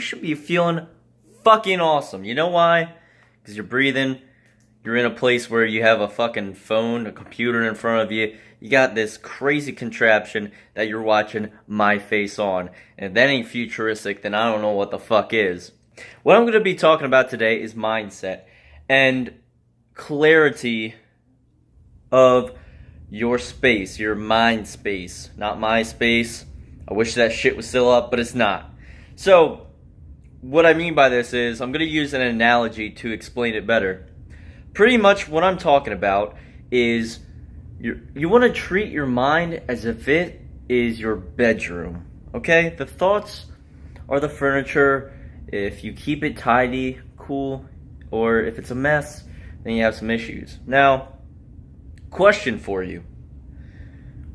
should be feeling fucking awesome. You know why? Because you're breathing. You're in a place where you have a fucking phone, a computer in front of you. You got this crazy contraption that you're watching my face on. And if that ain't futuristic, then I don't know what the fuck is. What I'm going to be talking about today is mindset and clarity of your space, your mind space, not my space. I wish that shit was still up, but it's not. So, what I mean by this is, I'm going to use an analogy to explain it better. Pretty much what I'm talking about is, you want to treat your mind as if it is your bedroom, okay? The thoughts are the furniture. If you keep it tidy, cool, or if it's a mess, then you have some issues. Now, question for you.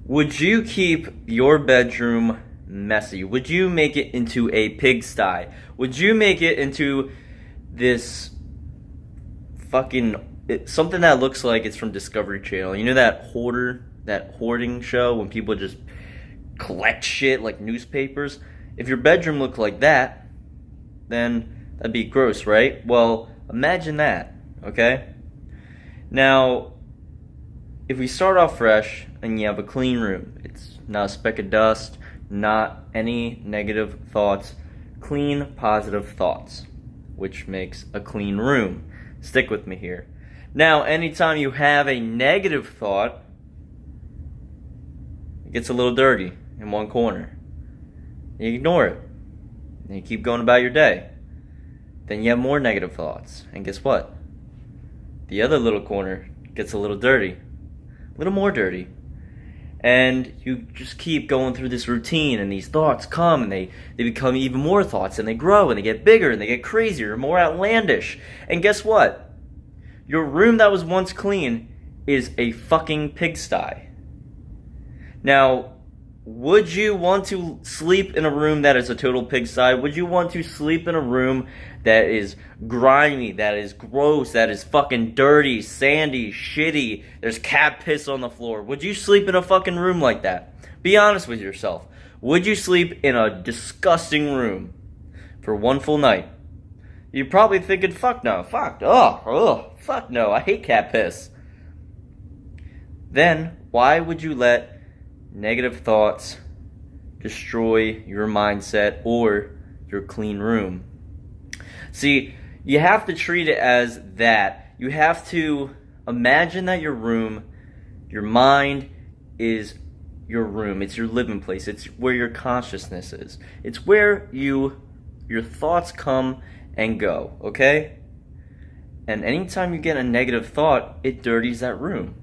Would you keep your bedroom messy? Would you make it into a pigsty? Would you make it into this something that looks like it's from Discovery Channel? You know that hoarding show when people just collect shit like newspapers? If your bedroom looked like that, then that'd be gross, right? Well, imagine that, okay? Now, if we start off fresh and you have a clean room, it's not a speck of dust, not any negative thoughts, clean, positive thoughts, which makes a clean room. Stick with me here. Now, anytime you have a negative thought, it gets a little dirty in one corner. You ignore it. And you keep going about your day. Then you have more negative thoughts. And guess what? The other little corner gets a little dirty. A little more dirty. And you just keep going through this routine, and these thoughts come, and they become even more thoughts, and they grow, and they get bigger, and they get crazier, more outlandish. And guess what? Your room that was once clean is a fucking pigsty. Now, would you want to sleep in a room that is a total pigsty? Would you want to sleep in a room that is grimy, that is gross, that is fucking dirty, sandy, shitty, there's cat piss on the floor? Would you sleep in a fucking room like that? Be honest with yourself. Would you sleep in a disgusting room for one full night? You're probably thinking, fuck no, fuck no, I hate cat piss. Then, why would you let negative thoughts destroy your mindset or your clean room? See, you have to treat it as that. You have to imagine that your room, your mind is your room. It's your living place. It's where your consciousness is. It's where your thoughts come and go, okay? And anytime you get a negative thought, it dirties that room.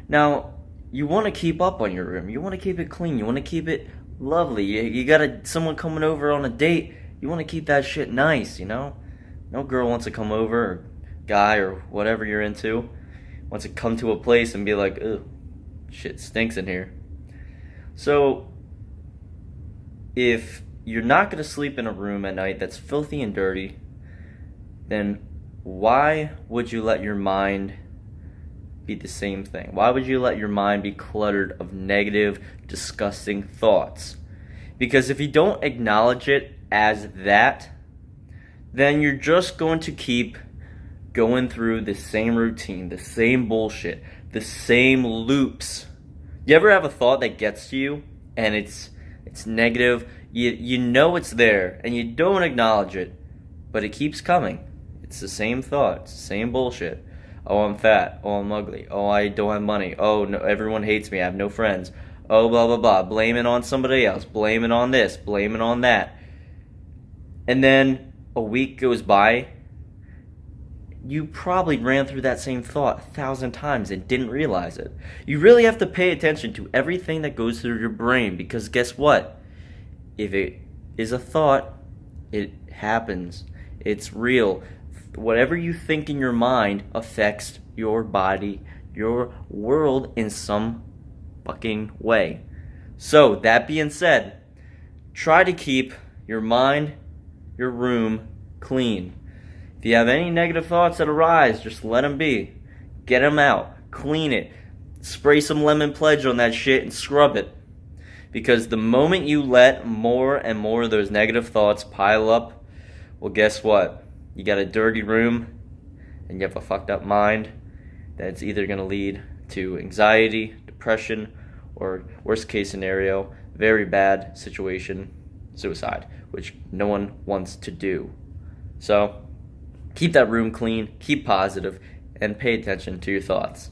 Now, you want to keep up on your room. You want to keep it clean. You want to keep it lovely. You got someone coming over on a date. You want to keep that shit nice, you know? No girl wants to come over, or guy, or whatever you're into, wants to come to a place and be like, ugh, shit stinks in here. So, if you're not going to sleep in a room at night that's filthy and dirty, then why would you let your mind be the same thing? Why would you let your mind be cluttered of negative, disgusting thoughts? Because if you don't acknowledge it as that, then you're just going to keep going through the same routine, the same bullshit, the same loops. You ever have a thought that gets to you and it's negative? You know it's there and you don't acknowledge it, but it keeps coming. It's the same thought, it's the same bullshit. Oh, I'm fat. Oh, I'm ugly. Oh, I don't have money. Oh, no, everyone hates me. I have no friends. Oh, blah, blah, blah. Blame it on somebody else. Blame it on this. Blame it on that. And then a week goes by. You probably ran through that same thought 1,000 times and didn't realize it. You really have to pay attention to everything that goes through your brain, because guess what? If it is a thought, it happens. It's real. Whatever you think in your mind affects your body, your world in some fucking way. So, that being said, try to keep your mind, your room clean. If you have any negative thoughts that arise, just let them be. Get them out. Clean it. Spray some lemon pledge on that shit and scrub it. Because the moment you let more and more of those negative thoughts pile up, well, guess what? You got a dirty room and you have a fucked up mind that's either going to lead to anxiety, depression, or worst case scenario, very bad situation, suicide, which no one wants to do. So keep that room clean, keep positive, and pay attention to your thoughts.